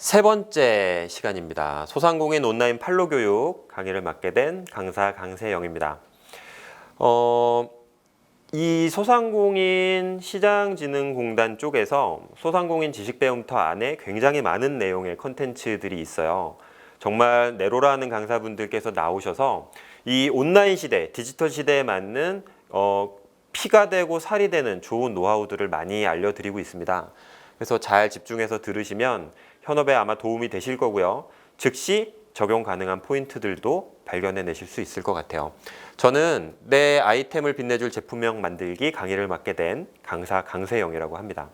세 번째 시간입니다. 소상공인 온라인 판로 교육 강의를 맡게 된 강사 강세영입니다. 이 소상공인 시장진흥공단 쪽에서 소상공인 지식배움터 안에 굉장히 많은 내용의 컨텐츠들이 있어요. 정말 네로라는 강사분들께서 나오셔서 이 온라인 시대, 디지털 시대에 맞는 피가 되고 살이 되는 좋은 노하우들을 많이 알려드리고 있습니다. 그래서 잘 집중해서 들으시면 현업에 아마 도움이 되실 거고요. 즉시 적용 가능한 포인트들도 발견해내실 수 있을 것 같아요. 저는 내 아이템을 빛내줄 제품명 만들기 강의를 맡게 된 강사 강세영이라고 합니다.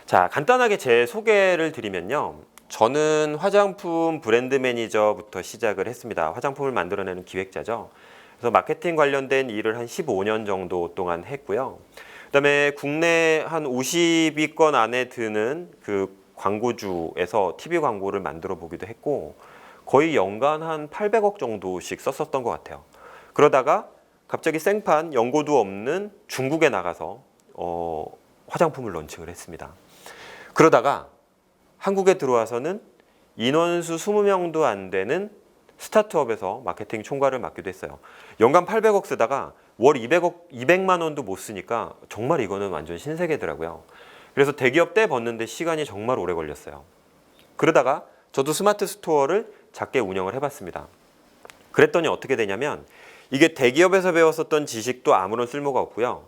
자, 간단하게 제 소개를 드리면요. 저는 화장품 브랜드 매니저부터 시작을 했습니다. 화장품을 만들어내는 기획자죠. 그래서 마케팅 관련된 일을 한 15년 정도 동안 했고요. 그다음에 국내 한 50위권 안에 드는 그 광고주에서 TV 광고를 만들어 보기도 했고 거의 연간 한 800억 정도씩 썼었던 것 같아요. 그러다가 갑자기 생판 연고도 없는 중국에 나가서 화장품을 런칭을 했습니다. 그러다가 한국에 들어와서는 인원수 20명도 안 되는 스타트업에서 마케팅 총괄을 맡기도 했어요. 연간 800억 쓰다가 월 200만 원도 못 쓰니까 정말 이거는 완전 신세계더라고요. 그래서 대기업 때 벗는데 시간이 정말 오래 걸렸어요. 그러다가 저도 스마트 스토어를 작게 운영을 해봤습니다. 그랬더니 어떻게 되냐면 이게 대기업에서 배웠었던 지식도 아무런 쓸모가 없고요.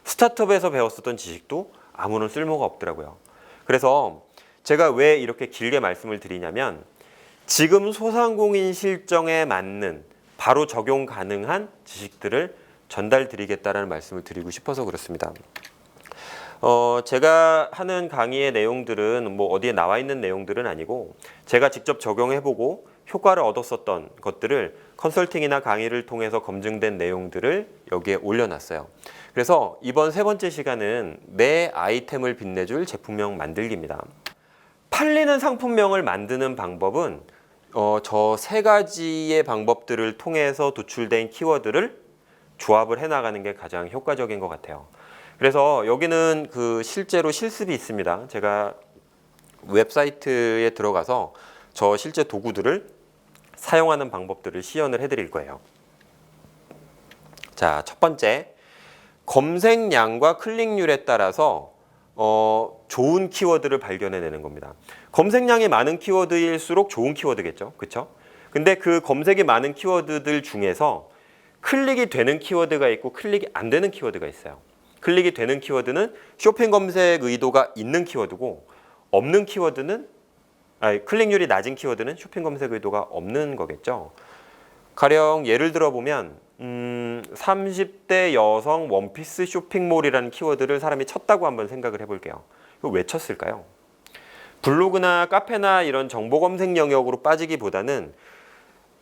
스타트업에서 배웠었던 지식도 아무런 쓸모가 없더라고요. 그래서 제가 왜 이렇게 길게 말씀을 드리냐면 지금 소상공인 실정에 맞는 바로 적용 가능한 지식들을 전달 드리겠다라는 말씀을 드리고 싶어서 그렇습니다. 제가 하는 강의의 내용들은 뭐 어디에 나와 있는 내용들은 아니고 제가 직접 적용해보고 효과를 얻었었던 것들을 컨설팅이나 강의를 통해서 검증된 내용들을 여기에 올려놨어요. 그래서 이번 세 번째 시간은 내 아이템을 빛내줄 제품명 만들기입니다. 팔리는 상품명을 만드는 방법은 저 세 가지의 방법들을 통해서 도출된 키워드를 조합을 해나가는 게 가장 효과적인 것 같아요. 그래서 여기는 그 실제로 실습이 있습니다. 제가 웹사이트에 들어가서 저 실제 도구들을 사용하는 방법들을 시연을 해드릴 거예요. 자, 첫 번째, 검색량과 클릭률에 따라서 좋은 키워드를 발견해내는 겁니다. 검색량이 많은 키워드일수록 좋은 키워드겠죠, 그렇죠? 근데 그 검색이 많은 키워드들 중에서 클릭이 되는 키워드가 있고 클릭이 안 되는 키워드가 있어요. 클릭이 되는 키워드는 쇼핑 검색 의도가 있는 키워드고 없는 키워드는 클릭률이 낮은 키워드는 쇼핑 검색 의도가 없는 거겠죠. 가령 예를 들어 보면 30대 여성 원피스 쇼핑몰이라는 키워드를 사람이 쳤다고 한번 생각을 해볼게요. 이거 왜 쳤을까요? 블로그나 카페나 이런 정보 검색 영역으로 빠지기보다는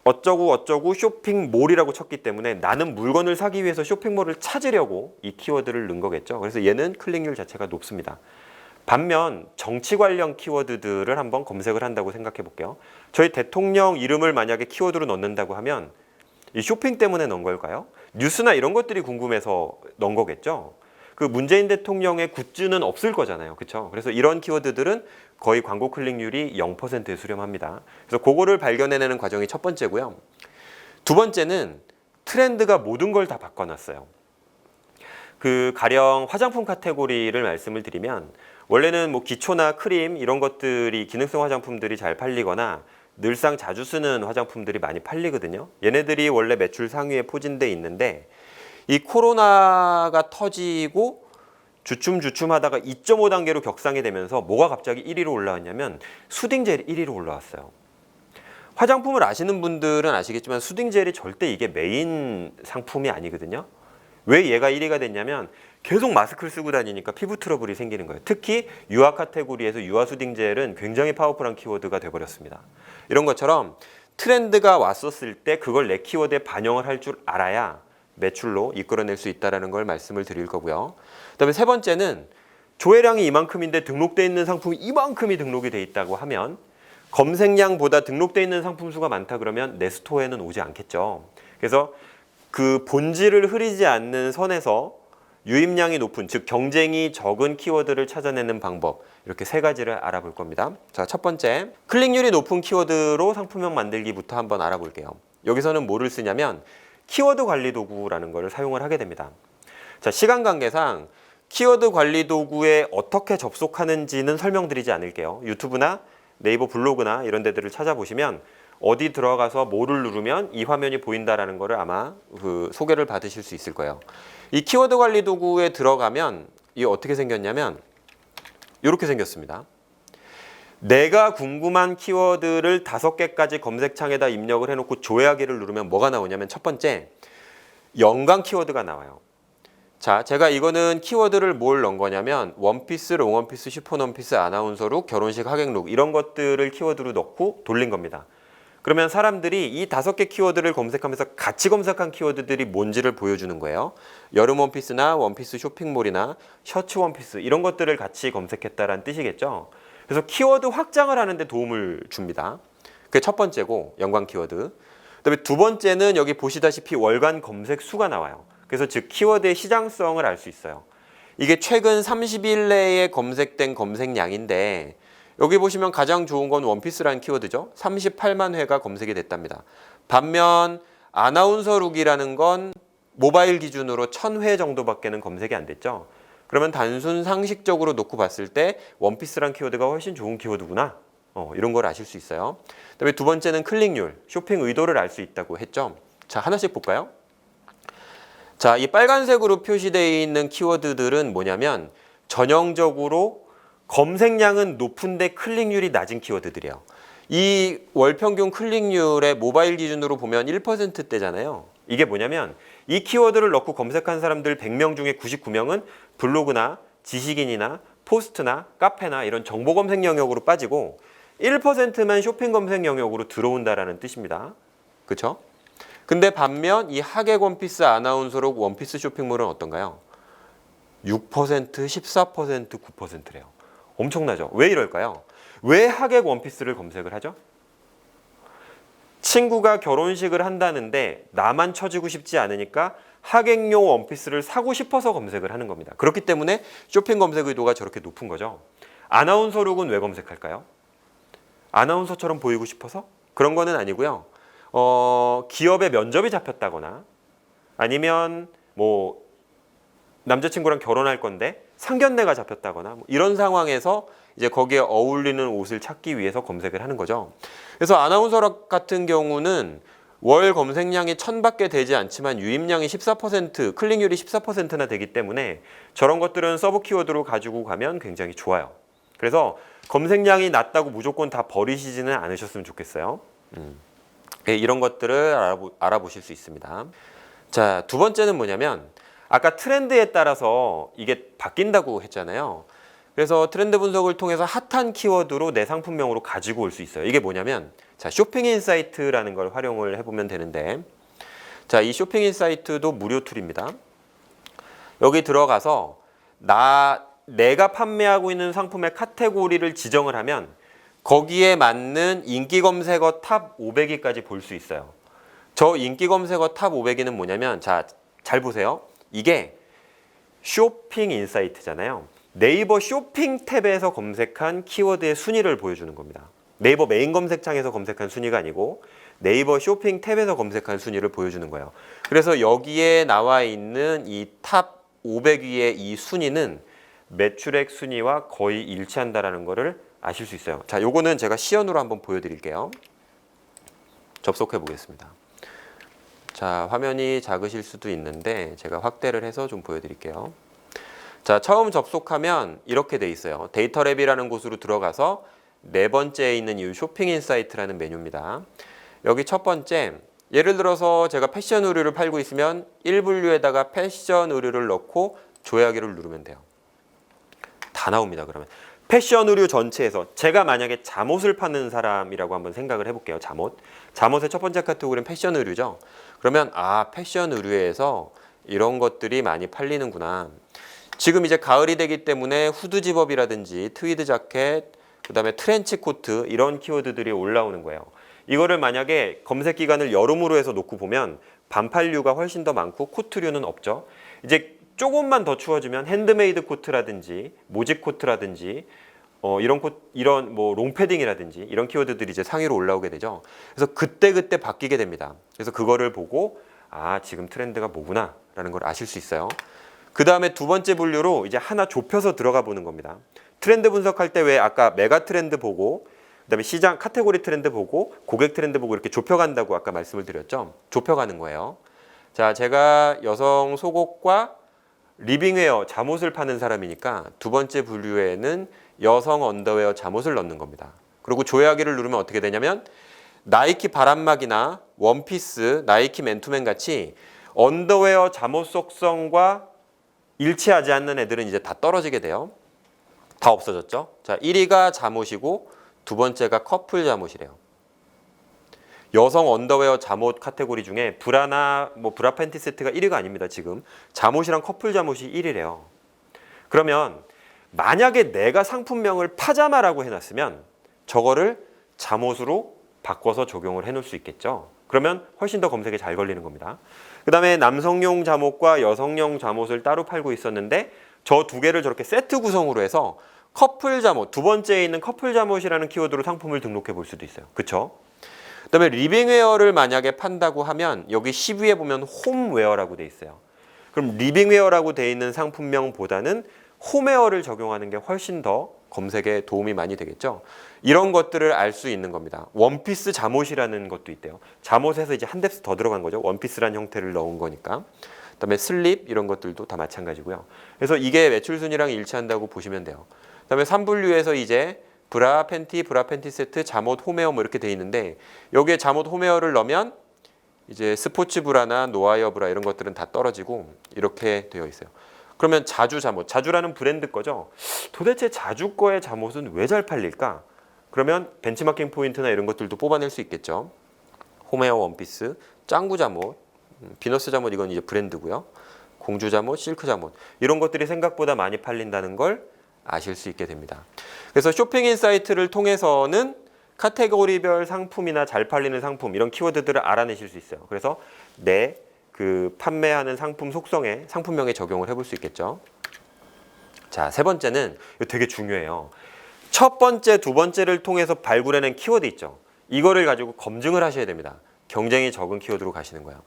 어쩌고 쇼핑몰이라고 쳤기 때문에 나는 물건을 사기 위해서 쇼핑몰을 찾으려고 이 키워드를 넣은 거겠죠. 그래서 얘는 클릭률 자체가 높습니다. 반면 정치 관련 키워드들을 한번 검색을 한다고 생각해 볼게요. 저희 대통령 이름을 만약에 키워드로 넣는다고 하면 이 쇼핑 때문에 넣은 걸까요? 뉴스나 이런 것들이 궁금해서 넣은 거겠죠. 그 문재인 대통령의 굿즈는 없을 거잖아요. 그렇죠? 그래서 이런 키워드들은 거의 광고 클릭률이 0%에 수렴합니다. 그래서 그거를 발견해내는 과정이 첫 번째고요. 두 번째는 트렌드가 모든 걸 다 바꿔놨어요. 그 가령 화장품 카테고리를 말씀을 드리면 원래는 뭐 기초나 크림 이런 것들이 기능성 화장품들이 잘 팔리거나 늘상 자주 쓰는 화장품들이 많이 팔리거든요. 얘네들이 원래 매출 상위에 포진돼 있는데 이 코로나가 터지고 주춤하다가 2.5단계로 격상이 되면서 뭐가 갑자기 1위로 올라왔냐면 수딩젤이 1위로 올라왔어요. 화장품을 아시는 분들은 아시겠지만 수딩젤이 절대 이게 메인 상품이 아니거든요. 왜 얘가 1위가 됐냐면 계속 마스크를 쓰고 다니니까 피부 트러블이 생기는 거예요. 특히 유아 카테고리에서 유아 수딩젤은 굉장히 파워풀한 키워드가 돼버렸습니다. 이런 것처럼 트렌드가 왔었을 때 그걸 내 키워드에 반영을 할 줄 알아야 매출로 이끌어낼 수 있다는 걸 말씀을 드릴 거고요. 그다음에 세 번째는 조회량이 이만큼인데 등록되어 있는 상품이 이만큼이 등록이 돼 있다고 하면 검색량보다 등록되어 있는 상품 수가 많다 그러면 내 스토어에는 오지 않겠죠. 그래서 그 본질을 흐리지 않는 선에서 유입량이 높은, 즉 경쟁이 적은 키워드를 찾아내는 방법, 이렇게 세 가지를 알아볼 겁니다. 자, 첫 번째, 클릭률이 높은 키워드로 상품명 만들기부터 한번 알아볼게요. 여기서는 뭐를 쓰냐면 키워드 관리 도구라는 것을 사용을 하게 됩니다. 자, 시간 관계상 키워드 관리 도구에 어떻게 접속하는지는 설명드리지 않을게요. 유튜브나 네이버 블로그나 이런 데들을 찾아보시면 어디 들어가서 뭐를 누르면 이 화면이 보인다라는 거를 아마 소개를 받으실 수 있을 거예요. 이 키워드 관리 도구에 들어가면 이게 어떻게 생겼냐면 이렇게 생겼습니다. 내가 궁금한 키워드를 5개까지 검색창에다 입력을 해놓고 조회하기를 누르면 뭐가 나오냐면 첫 번째, 연관 키워드가 나와요. 자, 제가 이거는 키워드를 뭘 넣은 거냐면 원피스, 롱원피스, 슈퍼원피스, 아나운서룩, 결혼식 하객룩 이런 것들을 키워드로 넣고 돌린 겁니다. 그러면 사람들이 이 5개 키워드를 검색하면서 같이 검색한 키워드들이 뭔지를 보여주는 거예요. 여름 원피스나 원피스 쇼핑몰이나 셔츠 원피스 이런 것들을 같이 검색했다라는 뜻이겠죠. 그래서 키워드 확장을 하는 데 도움을 줍니다. 그게 첫 번째고 연관 키워드. 그다음에 두 번째는 여기 보시다시피 월간 검색 수가 나와요. 그래서 즉 키워드의 시장성을 알 수 있어요. 이게 최근 30일 내에 검색된 검색량인데 여기 보시면 가장 좋은 건 원피스라는 키워드죠. 38만 회가 검색이 됐답니다. 반면 아나운서룩이라는 건 모바일 기준으로 1000회 정도밖에는 검색이 안 됐죠. 그러면 단순 상식적으로 놓고 봤을 때 원피스라는 키워드가 훨씬 좋은 키워드구나. 이런 걸 아실 수 있어요. 그다음에 두 번째는 클릭률, 쇼핑 의도를 알 수 있다고 했죠. 자, 하나씩 볼까요? 자, 이 빨간색으로 표시되어 있는 키워드들은 뭐냐면 전형적으로 검색량은 높은데 클릭률이 낮은 키워드들이에요. 이 월평균 클릭률의 모바일 기준으로 보면 1%대잖아요. 이게 뭐냐면 이 키워드를 넣고 검색한 사람들 100명 중에 99명은 블로그나 지식인이나 포스트나 카페나 이런 정보 검색 영역으로 빠지고 1%만 쇼핑 검색 영역으로 들어온다라는 뜻입니다. 그렇죠? 근데 반면 이 하객 원피스, 아나운서룩, 원피스 쇼핑몰은 어떤가요? 6%, 14%, 9%래요. 엄청나죠? 왜 이럴까요? 왜 하객 원피스를 검색을 하죠? 친구가 결혼식을 한다는데 나만 처지고 싶지 않으니까 하객용 원피스를 사고 싶어서 검색을 하는 겁니다. 그렇기 때문에 쇼핑 검색 의도가 저렇게 높은 거죠. 아나운서룩은 왜 검색할까요? 아나운서처럼 보이고 싶어서? 그런 거는 아니고요. 기업에 면접이 잡혔다거나 아니면 뭐 남자친구랑 결혼할 건데 상견례가 잡혔다거나 뭐 이런 상황에서 이제 거기에 어울리는 옷을 찾기 위해서 검색을 하는 거죠. 그래서 아나운서룩 같은 경우는 월 검색량이 1000밖에 되지 않지만 유입량이 14%, 클릭률이 14%나 되기 때문에 저런 것들은 서브 키워드로 가지고 가면 굉장히 좋아요. 그래서 검색량이 낮다고 무조건 다 버리시지는 않으셨으면 좋겠어요. 이런 것들을 알아보실 수 있습니다. 자, 두 번째는 뭐냐면 아까 트렌드에 따라서 이게 바뀐다고 했잖아요. 그래서 트렌드 분석을 통해서 핫한 키워드로 내 상품명으로 가지고 올 수 있어요. 이게 뭐냐면 자, 쇼핑 인사이트라는 걸 활용을 해보면 되는데 자, 이 쇼핑 인사이트도 무료 툴입니다. 여기 들어가서 내가 판매하고 있는 상품의 카테고리를 지정을 하면 거기에 맞는 인기 검색어 탑 500위까지 볼 수 있어요. 저 인기 검색어 탑 500위는 뭐냐면 자, 잘 보세요. 이게 쇼핑 인사이트잖아요. 네이버 쇼핑 탭에서 검색한 키워드의 순위를 보여주는 겁니다. 네이버 메인 검색창에서 검색한 순위가 아니고 네이버 쇼핑 탭에서 검색한 순위를 보여주는 거예요. 그래서 여기에 나와 있는 이 탑 500위의 이 순위는 매출액 순위와 거의 일치한다라는 거를 아실 수 있어요. 자, 요거는 제가 시연으로 한번 보여드릴게요. 접속해 보겠습니다. 자, 화면이 작으실 수도 있는데 제가 확대를 해서 좀 보여드릴게요. 자, 처음 접속하면 이렇게 돼 있어요. 데이터 랩이라는 곳으로 들어가서 네 번째에 있는 이 쇼핑 인사이트라는 메뉴입니다. 여기 첫 번째, 예를 들어서 제가 패션 의류를 팔고 있으면 1분류에다가 패션 의류를 넣고 조회하기를 누르면 돼요. 다 나옵니다. 그러면 패션 의류 전체에서 제가 만약에 잠옷을 파는 사람이라고 한번 생각을 해볼게요. 잠옷의 첫 번째 카테고리는 패션 의류죠. 그러면 패션 의류에서 이런 것들이 많이 팔리는구나. 지금 이제 가을이 되기 때문에 후드 집업이라든지 트위드 자켓, 그다음에 트렌치 코트 이런 키워드들이 올라오는 거예요. 이거를 만약에 검색 기간을 여름으로 해서 놓고 보면 반팔류가 훨씬 더 많고 코트류는 없죠. 이제 조금만 더 추워지면 핸드메이드 코트라든지 모직 코트라든지 이런 뭐 롱패딩이라든지 이런 키워드들이 이제 상위로 올라오게 되죠. 그래서 그때 바뀌게 됩니다. 그래서 그거를 보고 지금 트렌드가 뭐구나라는 걸 아실 수 있어요. 그 다음에 두 번째 분류로 이제 하나 좁혀서 들어가 보는 겁니다. 트렌드 분석할 때 왜 아까 메가 트렌드 보고 그다음에 시장 카테고리 트렌드 보고 고객 트렌드 보고 이렇게 좁혀간다고 아까 말씀을 드렸죠. 좁혀가는 거예요. 자, 제가 여성 속옷과 리빙웨어 잠옷을 파는 사람이니까 두 번째 분류에는 여성 언더웨어 잠옷을 넣는 겁니다. 그리고 조회하기를 누르면 어떻게 되냐면 나이키 바람막이나 원피스, 나이키 맨투맨 같이 언더웨어 잠옷 속성과 일치하지 않는 애들은 이제 다 떨어지게 돼요. 다 없어졌죠. 자, 1위가 잠옷이고 두 번째가 커플 잠옷이래요. 여성 언더웨어 잠옷 카테고리 중에 브라나 뭐 브라 팬티 세트가 1위가 아닙니다. 지금 잠옷이랑 커플 잠옷이 1위래요. 그러면 만약에 내가 상품명을 파자마라고 해놨으면 저거를 잠옷으로 바꿔서 적용을 해놓을 수 있겠죠. 그러면 훨씬 더 검색에 잘 걸리는 겁니다. 그 다음에 남성용 잠옷과 여성용 잠옷을 따로 팔고 있었는데 저 두 개를 저렇게 세트 구성으로 해서 커플 잠옷, 두 번째에 있는 커플 잠옷이라는 키워드로 상품을 등록해 볼 수도 있어요. 그렇죠? 그다음에 리빙웨어를 만약에 판다고 하면 여기 10위에 보면 홈웨어라고 돼 있어요. 그럼 리빙웨어라고 돼 있는 상품명보다는 홈웨어를 적용하는 게 훨씬 더 검색에 도움이 많이 되겠죠. 이런 것들을 알 수 있는 겁니다. 원피스 잠옷이라는 것도 있대요. 잠옷에서 이제 한 뎁스 더 들어간 거죠. 원피스라는 형태를 넣은 거니까. 그다음에 슬립 이런 것들도 다 마찬가지고요. 그래서 이게 매출 순위랑 일치한다고 보시면 돼요. 그다음에 3분류에서 이제 브라 팬티 세트, 잠옷, 홈웨어 뭐 이렇게 돼 있는데 여기에 잠옷, 홈웨어를 넣으면 이제 스포츠 브라나 노아이어 브라 이런 것들은 다 떨어지고 이렇게 되어 있어요. 그러면 자주 잠옷, 자주라는 브랜드 거죠. 도대체 자주 거의 잠옷은 왜 잘 팔릴까? 그러면 벤치마킹 포인트나 이런 것들도 뽑아낼 수 있겠죠. 홈웨어 원피스, 짱구 잠옷, 비너스 잠옷 이건 이제 브랜드고요. 공주 잠옷, 실크 잠옷 이런 것들이 생각보다 많이 팔린다는 걸 아실 수 있게 됩니다. 그래서 쇼핑 인사이트를 통해서는 카테고리별 상품이나 잘 팔리는 상품 이런 키워드들을 알아내실 수 있어요. 그래서 내 그 판매하는 상품 속성에 상품명에 적용을 해볼 수 있겠죠. 자, 세 번째는 이거 되게 중요해요. 첫 번째, 두 번째를 통해서 발굴해낸 키워드 있죠. 이거를 가지고 검증을 하셔야 됩니다. 경쟁이 적은 키워드로 가시는 거예요.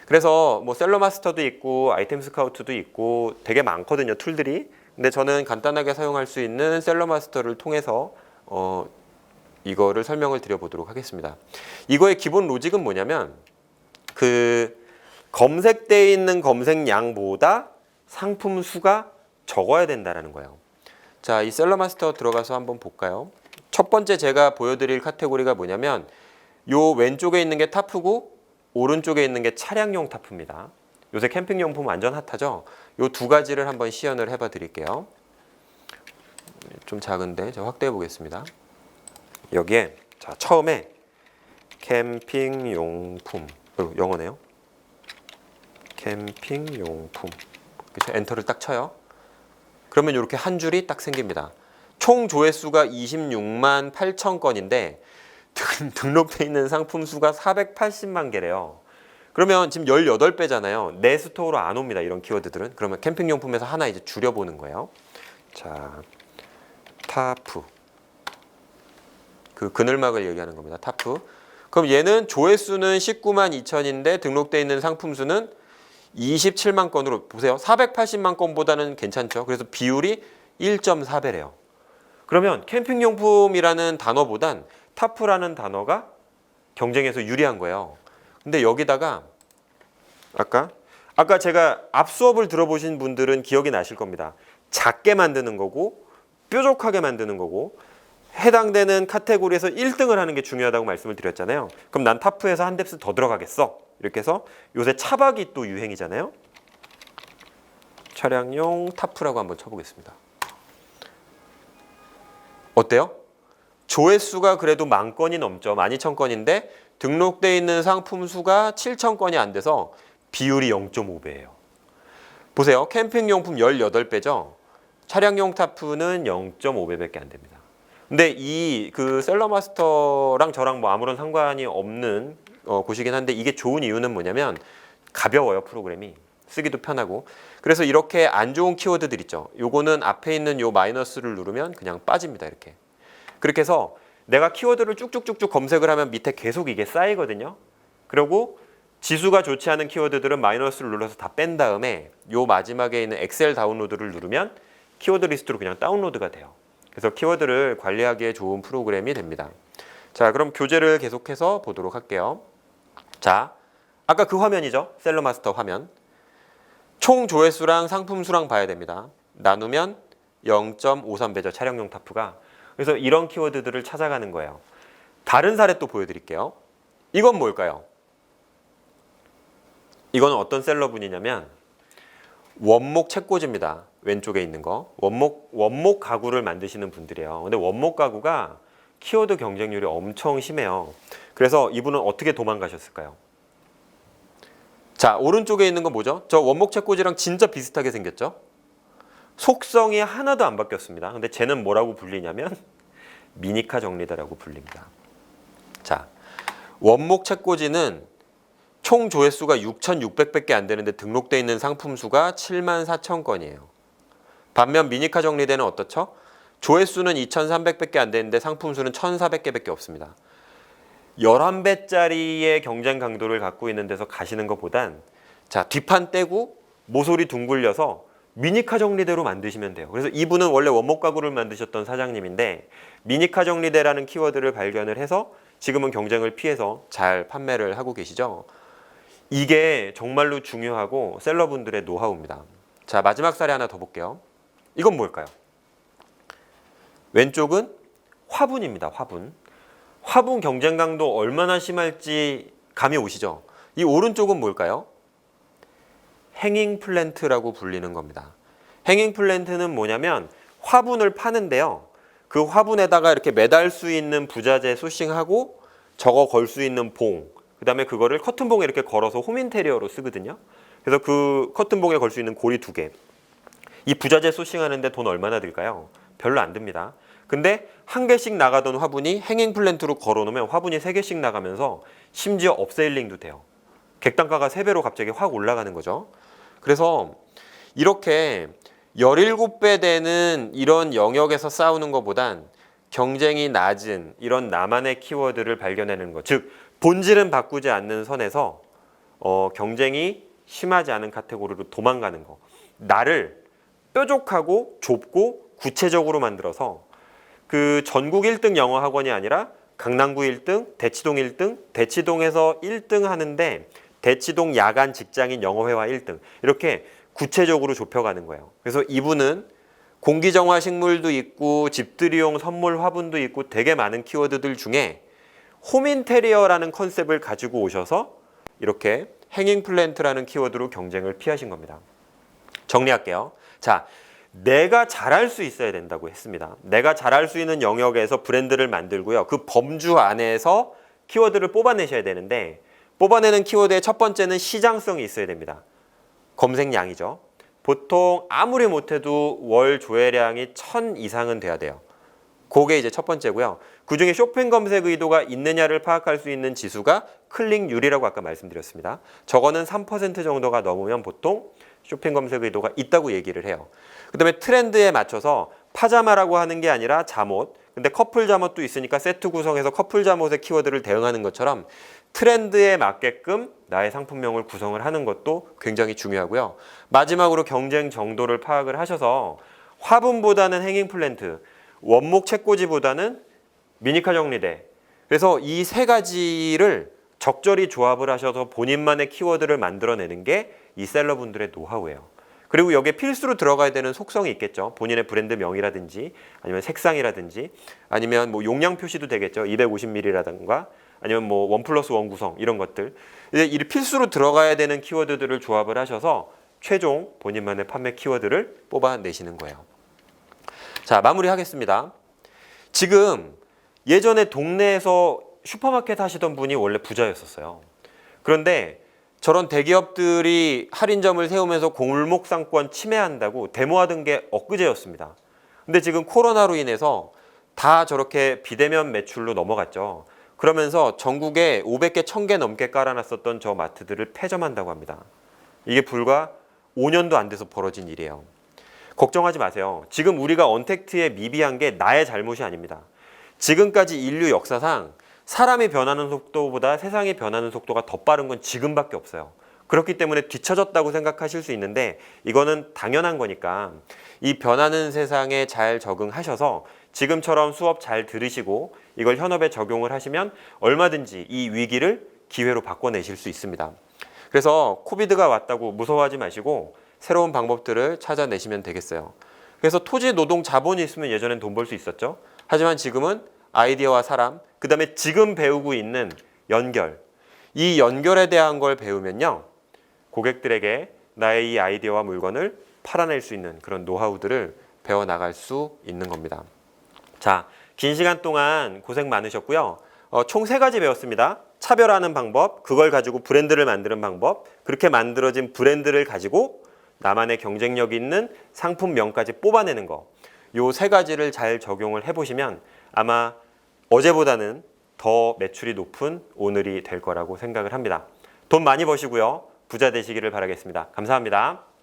그래서 뭐 셀러마스터도 있고 아이템 스카우트도 있고 되게 많거든요, 툴들이. 근데 저는 간단하게 사용할 수 있는 셀러마스터를 통해서 이거를 설명을 드려보도록 하겠습니다. 이거의 기본 로직은 뭐냐면 그 검색되어 있는 검색량보다 상품 수가 적어야 된다는 거예요. 자, 이 셀러마스터 들어가서 한번 볼까요? 첫 번째 제가 보여드릴 카테고리가 뭐냐면 요 왼쪽에 있는 게 타프고 오른쪽에 있는 게 차량용 타프입니다. 요새 캠핑용품 완전 핫하죠? 요 두 가지를 한번 시연을 해봐 드릴게요. 좀 작은데 제가 확대해 보겠습니다. 여기에 자 처음에 캠핑용품 영어네요. 캠핑용품 그렇죠? 엔터를 딱 쳐요. 그러면 이렇게 한 줄이 딱 생깁니다. 총 조회수가 26만 8천 건인데 등록돼 있는 상품 수가 480만 개래요. 그러면 지금 18배잖아요. 내 스토어로 안 옵니다. 이런 키워드들은. 그러면 캠핑용품에서 하나 이제 줄여보는 거예요. 자, 타프. 그 그늘막을 얘기하는 겁니다. 타프. 그럼 얘는 조회수는 19만 2천인데 등록돼 있는 상품 수는 27만 건으로 보세요. 480만 건보다는 괜찮죠. 그래서 비율이 1.4배래요. 그러면 캠핑용품이라는 단어보단 타프라는 단어가 경쟁에서 유리한 거예요. 근데 여기다가 아까 제가 앞 수업을 들어보신 분들은 기억이 나실 겁니다. 작게 만드는 거고 뾰족하게 만드는 거고 해당되는 카테고리에서 1등을 하는 게 중요하다고 말씀을 드렸잖아요. 그럼 난 타프에서 한 뎁스 더 들어가겠어. 이렇게 해서 요새 차박이 또 유행이잖아요. 차량용 타프라고 한번 쳐보겠습니다. 어때요? 조회수가 그래도 10,000건이 넘죠. 12,000건인데 등록돼 있는 상품 수가 7,000건이 안 돼서 비율이 0.5배예요. 보세요. 캠핑용품 18배죠. 차량용 타프는 0.5배밖에 안 됩니다. 근데 이 그 셀러마스터랑 저랑 뭐 아무런 상관이 없는 곳이긴 한데 이게 좋은 이유는 뭐냐면 가벼워요, 프로그램이. 쓰기도 편하고. 그래서 이렇게 안 좋은 키워드들 있죠. 요거는 앞에 있는 요 마이너스를 누르면 그냥 빠집니다. 이렇게. 그렇게 해서 내가 키워드를 쭉쭉쭉쭉 검색을 하면 밑에 계속 이게 쌓이거든요. 그리고 지수가 좋지 않은 키워드들은 마이너스를 눌러서 다 뺀 다음에 요 마지막에 있는 엑셀 다운로드를 누르면 키워드 리스트로 그냥 다운로드가 돼요. 그래서 키워드를 관리하기에 좋은 프로그램이 됩니다. 자, 그럼 교재를 계속해서 보도록 할게요. 자, 아까 그 화면이죠. 셀러마스터 화면. 총 조회수랑 상품수랑 봐야 됩니다. 나누면 0.53배죠. 촬영용 타프가. 그래서 이런 키워드들을 찾아가는 거예요. 다른 사례 또 보여드릴게요. 이건 뭘까요? 이거는 어떤 셀러분이냐면 원목 책꽂이입니다. 왼쪽에 있는 거. 원목 가구를 만드시는 분들이에요. 근데 원목 가구가 키워드 경쟁률이 엄청 심해요. 그래서 이분은 어떻게 도망가셨을까요? 자, 오른쪽에 있는 거 뭐죠? 저 원목 책꽂이랑 진짜 비슷하게 생겼죠? 속성이 하나도 안 바뀌었습니다. 근데 쟤는 뭐라고 불리냐면 미니카 정리대라고 불립니다. 자, 원목 책꽂이는 총 조회수가 6,600밖에 안 되는데 등록되어 있는 상품 수가 74,000건이에요. 반면 미니카 정리대는 어떻죠? 조회수는 2,300밖에 안 되는데 상품 수는 1,400개밖에 없습니다. 11배짜리의 경쟁 강도를 갖고 있는 데서 가시는 것보단 자, 뒷판 떼고 모서리 둥글려서 미니카 정리대로 만드시면 돼요. 그래서 이분은 원래 원목 가구를 만드셨던 사장님인데 미니카 정리대라는 키워드를 발견을 해서 지금은 경쟁을 피해서 잘 판매를 하고 계시죠. 이게 정말로 중요하고 셀러분들의 노하우입니다. 자, 마지막 사례 하나 더 볼게요. 이건 뭘까요? 왼쪽은 화분입니다. 화분. 화분 경쟁 강도 얼마나 심할지 감이 오시죠? 이 오른쪽은 뭘까요? 행잉 플랜트라고 불리는 겁니다. 행잉 플랜트는 뭐냐면 화분을 파는데요. 그 화분에다가 이렇게 매달 수 있는 부자재 소싱하고 저거 걸 수 있는 봉, 그 다음에 그거를 커튼봉에 이렇게 걸어서 홈인테리어로 쓰거든요. 그래서 그 커튼봉에 걸 수 있는 고리 2개. 이 부자재 소싱하는데 돈 얼마나 들까요? 별로 안 듭니다. 근데 한 개씩 나가던 화분이 행잉 플랜트로 걸어놓으면 화분이 3개씩 나가면서 심지어 업세일링도 돼요. 객단가가 3배로 갑자기 확 올라가는 거죠. 그래서 이렇게 17배 되는 이런 영역에서 싸우는 것보단 경쟁이 낮은 이런 나만의 키워드를 발견하는 것, 즉 본질은 바꾸지 않는 선에서 경쟁이 심하지 않은 카테고리로 도망가는 거, 나를 뾰족하고 좁고 구체적으로 만들어서 그 전국 1등 영어 학원이 아니라 강남구 1등, 대치동 1등, 대치동에서 1등 하는데 대치동 야간 직장인 영어회화 1등, 이렇게 구체적으로 좁혀가는 거예요. 그래서 이분은 공기정화 식물도 있고 집들이용 선물 화분도 있고 되게 많은 키워드들 중에 홈인테리어라는 컨셉을 가지고 오셔서 이렇게 행잉 플랜트라는 키워드로 경쟁을 피하신 겁니다. 정리할게요. 자, 내가 잘할 수 있어야 된다고 했습니다. 내가 잘할 수 있는 영역에서 브랜드를 만들고요. 그 범주 안에서 키워드를 뽑아내셔야 되는데 뽑아내는 키워드의 첫 번째는 시장성이 있어야 됩니다. 검색량이죠. 보통 아무리 못해도 월 조회량이 1000 이상은 돼야 돼요. 그게 이제 첫 번째고요. 그중에 쇼핑 검색 의도가 있느냐를 파악할 수 있는 지수가 클릭률이라고 아까 말씀드렸습니다. 저거는 3% 정도가 넘으면 보통 쇼핑 검색 의도가 있다고 얘기를 해요. 그 다음에 트렌드에 맞춰서 파자마라고 하는 게 아니라 잠옷, 근데 커플 잠옷도 있으니까 세트 구성해서 커플 잠옷의 키워드를 대응하는 것처럼 트렌드에 맞게끔 나의 상품명을 구성을 하는 것도 굉장히 중요하고요. 마지막으로 경쟁 정도를 파악을 하셔서 화분보다는 행잉 플랜트, 원목 책꽂이보다는 미니카 정리대, 그래서 이 세 가지를 적절히 조합을 하셔서 본인만의 키워드를 만들어내는 게 이 셀러분들의 노하우예요. 그리고 여기에 필수로 들어가야 되는 속성이 있겠죠. 본인의 브랜드 명이라든지 아니면 색상이라든지 아니면 뭐 용량 표시도 되겠죠. 250ml라든가 아니면 뭐 1+1 구성 이런 것들. 이제 이 필수로 들어가야 되는 키워드들을 조합을 하셔서 최종 본인만의 판매 키워드를 뽑아내시는 거예요. 자, 마무리하겠습니다. 지금 예전에 동네에서 슈퍼마켓 하시던 분이 원래 부자였었어요. 그런데 저런 대기업들이 할인점을 세우면서 골목 상권 침해한다고 데모하던 게 엊그제였습니다. 근데 지금 코로나로 인해서 다 저렇게 비대면 매출로 넘어갔죠. 그러면서 전국에 500개, 1000개 넘게 깔아놨었던 저 마트들을 폐점한다고 합니다. 이게 불과 5년도 안 돼서 벌어진 일이에요. 걱정하지 마세요. 지금 우리가 언택트에 미비한 게 나의 잘못이 아닙니다. 지금까지 인류 역사상 사람이 변하는 속도보다 세상이 변하는 속도가 더 빠른 건 지금밖에 없어요. 그렇기 때문에 뒤처졌다고 생각하실 수 있는데 이거는 당연한 거니까 이 변하는 세상에 잘 적응하셔서 지금처럼 수업 잘 들으시고 이걸 현업에 적용을 하시면 얼마든지 이 위기를 기회로 바꿔내실 수 있습니다. 그래서 코비드가 왔다고 무서워하지 마시고 새로운 방법들을 찾아내시면 되겠어요. 그래서 토지, 노동, 자본이 있으면 예전엔 돈 벌 수 있었죠. 하지만 지금은 아이디어와 사람, 그 다음에 지금 배우고 있는 연결, 이 연결에 대한 걸 배우면요, 고객들에게 나의 이 아이디어와 물건을 팔아낼 수 있는 그런 노하우들을 배워나갈 수 있는 겁니다. 자, 긴 시간 동안 고생 많으셨고요. 총 3가지 배웠습니다. 차별화하는 방법, 그걸 가지고 브랜드를 만드는 방법, 그렇게 만들어진 브랜드를 가지고 나만의 경쟁력 있는 상품명까지 뽑아내는 거. 요 3가지를 잘 적용을 해보시면 아마 어제보다는 더 매출이 높은 오늘이 될 거라고 생각을 합니다. 돈 많이 버시고요. 부자 되시기를 바라겠습니다. 감사합니다.